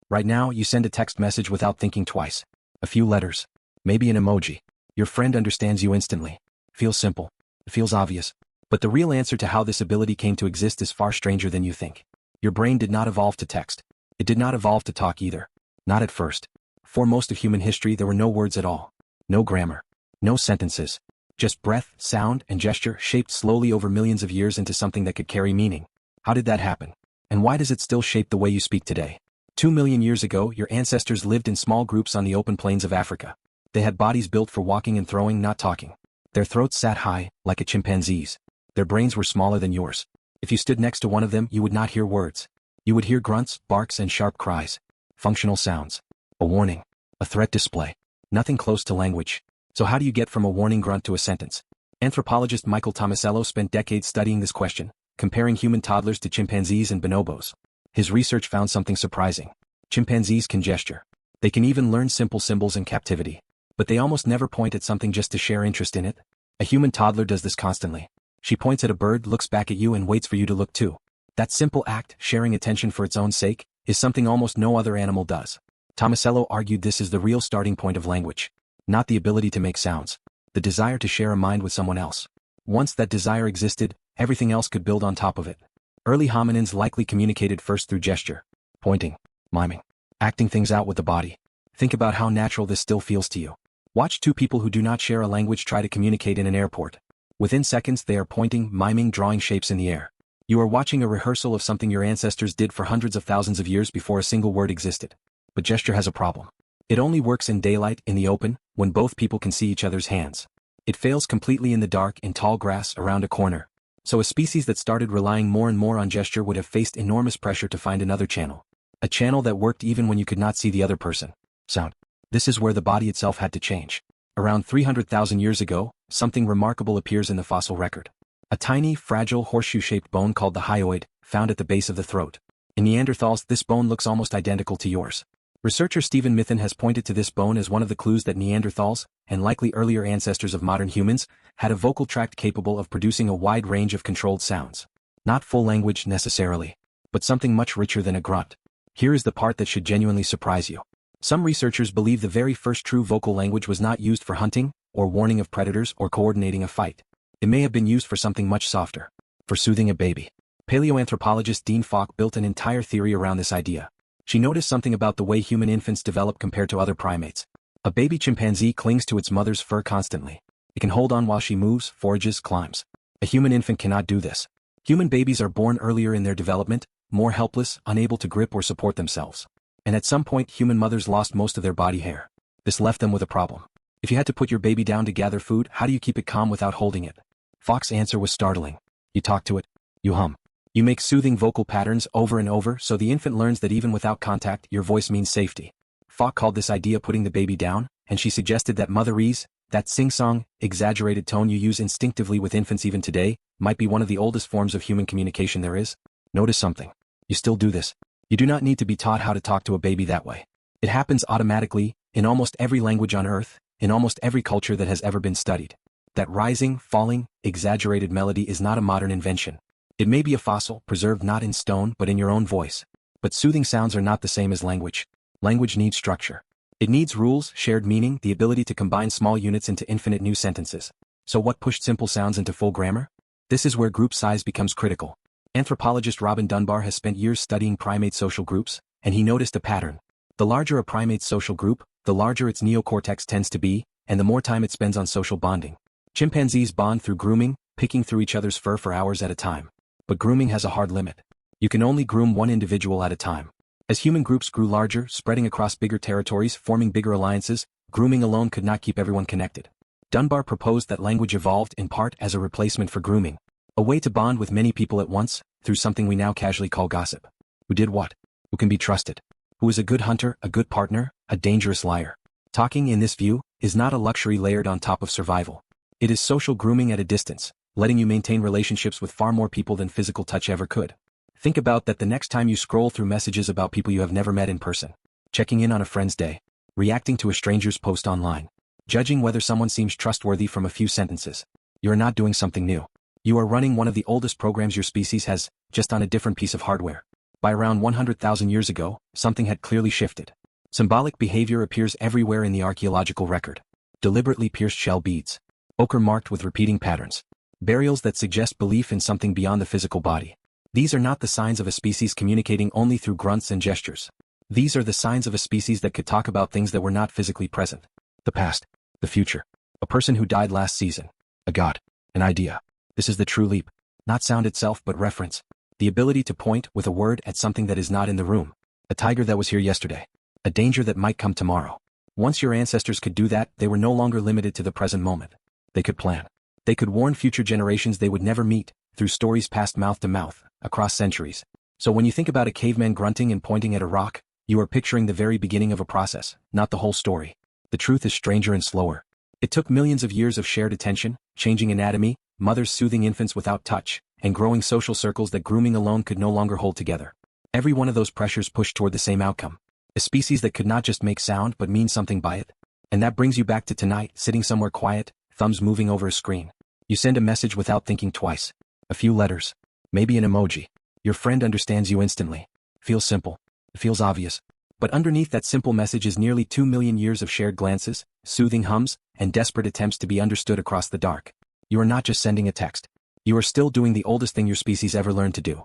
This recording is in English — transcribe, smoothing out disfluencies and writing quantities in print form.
Right now, you send a text message without thinking twice. A few letters. Maybe an emoji. Your friend understands you instantly. Feels simple. Feels obvious. But the real answer to how this ability came to exist is far stranger than you think. Your brain did not evolve to text. It did not evolve to talk either. Not at first. For most of human history, there were no words at all. No grammar. No sentences. Just breath, sound, and gesture shaped slowly over millions of years into something that could carry meaning. How did that happen? And why does it still shape the way you speak today? 2 million years ago, your ancestors lived in small groups on the open plains of Africa. They had bodies built for walking and throwing, not talking. Their throats sat high, like a chimpanzee's. Their brains were smaller than yours. If you stood next to one of them, you would not hear words. You would hear grunts, barks, and sharp cries. Functional sounds. A warning. A threat display. Nothing close to language. So how do you get from a warning grunt to a sentence? Anthropologist Michael Tomasello spent decades studying this question, comparing human toddlers to chimpanzees and bonobos. His research found something surprising. Chimpanzees can gesture. They can even learn simple symbols in captivity. But they almost never point at something just to share interest in it. A human toddler does this constantly. She points at a bird, looks back at you, and waits for you to look too. That simple act, sharing attention for its own sake, is something almost no other animal does. Tomasello argued this is the real starting point of language. Not the ability to make sounds. The desire to share a mind with someone else. Once that desire existed, everything else could build on top of it. Early hominins likely communicated first through gesture. Pointing. Miming. Acting things out with the body. Think about how natural this still feels to you. Watch two people who do not share a language try to communicate in an airport. Within seconds they are pointing, miming, drawing shapes in the air. You are watching a rehearsal of something your ancestors did for hundreds of thousands of years before a single word existed. But gesture has a problem. It only works in daylight, in the open, when both people can see each other's hands. It fails completely in the dark, in tall grass, around a corner. So a species that started relying more and more on gesture would have faced enormous pressure to find another channel. A channel that worked even when you could not see the other person. Sound. This is where the body itself had to change. Around 300,000 years ago, something remarkable appears in the fossil record. A tiny, fragile, horseshoe-shaped bone called the hyoid, found at the base of the throat. In Neanderthals, this bone looks almost identical to yours. Researcher Stephen Mithen has pointed to this bone as one of the clues that Neanderthals, and likely earlier ancestors of modern humans, had a vocal tract capable of producing a wide range of controlled sounds. Not full language necessarily, but something much richer than a grunt. Here is the part that should genuinely surprise you. Some researchers believe the very first true vocal language was not used for hunting, or warning of predators, or coordinating a fight. It may have been used for something much softer. For soothing a baby. Paleoanthropologist Dean Falk built an entire theory around this idea. She noticed something about the way human infants develop compared to other primates. A baby chimpanzee clings to its mother's fur constantly. It can hold on while she moves, forages, climbs. A human infant cannot do this. Human babies are born earlier in their development, more helpless, unable to grip or support themselves. And at some point, human mothers lost most of their body hair. This left them with a problem. If you had to put your baby down to gather food, how do you keep it calm without holding it? Falk's answer was startling. You talk to it. You hum. You make soothing vocal patterns over and over so the infant learns that even without contact, your voice means safety. Falk called this idea putting the baby down, and she suggested that motherese, that sing-song, exaggerated tone you use instinctively with infants even today, might be one of the oldest forms of human communication there is. Notice something. You still do this. You do not need to be taught how to talk to a baby that way. It happens automatically, in almost every language on Earth, in almost every culture that has ever been studied. That rising, falling, exaggerated melody is not a modern invention. It may be a fossil, preserved not in stone but in your own voice. But soothing sounds are not the same as language. Language needs structure. It needs rules, shared meaning, the ability to combine small units into infinite new sentences. So what pushed simple sounds into full grammar? This is where group size becomes critical. Anthropologist Robin Dunbar has spent years studying primate social groups, and he noticed a pattern. The larger a primate's social group, the larger its neocortex tends to be, and the more time it spends on social bonding. Chimpanzees bond through grooming, picking through each other's fur for hours at a time. But grooming has a hard limit. You can only groom one individual at a time. As human groups grew larger, spreading across bigger territories, forming bigger alliances, grooming alone could not keep everyone connected. Dunbar proposed that language evolved in part as a replacement for grooming. A way to bond with many people at once, through something we now casually call gossip. Who did what? Who can be trusted? Who is a good hunter, a good partner, a dangerous liar? Talking, in this view, is not a luxury layered on top of survival. It is social grooming at a distance, letting you maintain relationships with far more people than physical touch ever could. Think about that the next time you scroll through messages about people you have never met in person. Checking in on a friend's day. Reacting to a stranger's post online. Judging whether someone seems trustworthy from a few sentences. You are not doing something new. You are running one of the oldest programs your species has, just on a different piece of hardware. By around 100,000 years ago, something had clearly shifted. Symbolic behavior appears everywhere in the archaeological record. Deliberately pierced shell beads. Ochre marked with repeating patterns. Burials that suggest belief in something beyond the physical body. These are not the signs of a species communicating only through grunts and gestures. These are the signs of a species that could talk about things that were not physically present. The past. The future. A person who died last season. A god. An idea. This is the true leap. Not sound itself but reference. The ability to point with a word at something that is not in the room. A tiger that was here yesterday. A danger that might come tomorrow. Once your ancestors could do that, they were no longer limited to the present moment. They could plan. They could warn future generations they would never meet, through stories passed mouth to mouth, across centuries. So when you think about a caveman grunting and pointing at a rock, you are picturing the very beginning of a process, not the whole story. The truth is stranger and slower. It took millions of years of shared attention, changing anatomy, mothers soothing infants without touch, and growing social circles that grooming alone could no longer hold together. Every one of those pressures pushed toward the same outcome. A species that could not just make sound but mean something by it. And that brings you back to tonight, sitting somewhere quiet, thumbs moving over a screen. You send a message without thinking twice. A few letters. Maybe an emoji. Your friend understands you instantly. Feels simple. It feels obvious. But underneath that simple message is nearly 2 million years of shared glances, soothing hums, and desperate attempts to be understood across the dark. You are not just sending a text. You are still doing the oldest thing your species ever learned to do.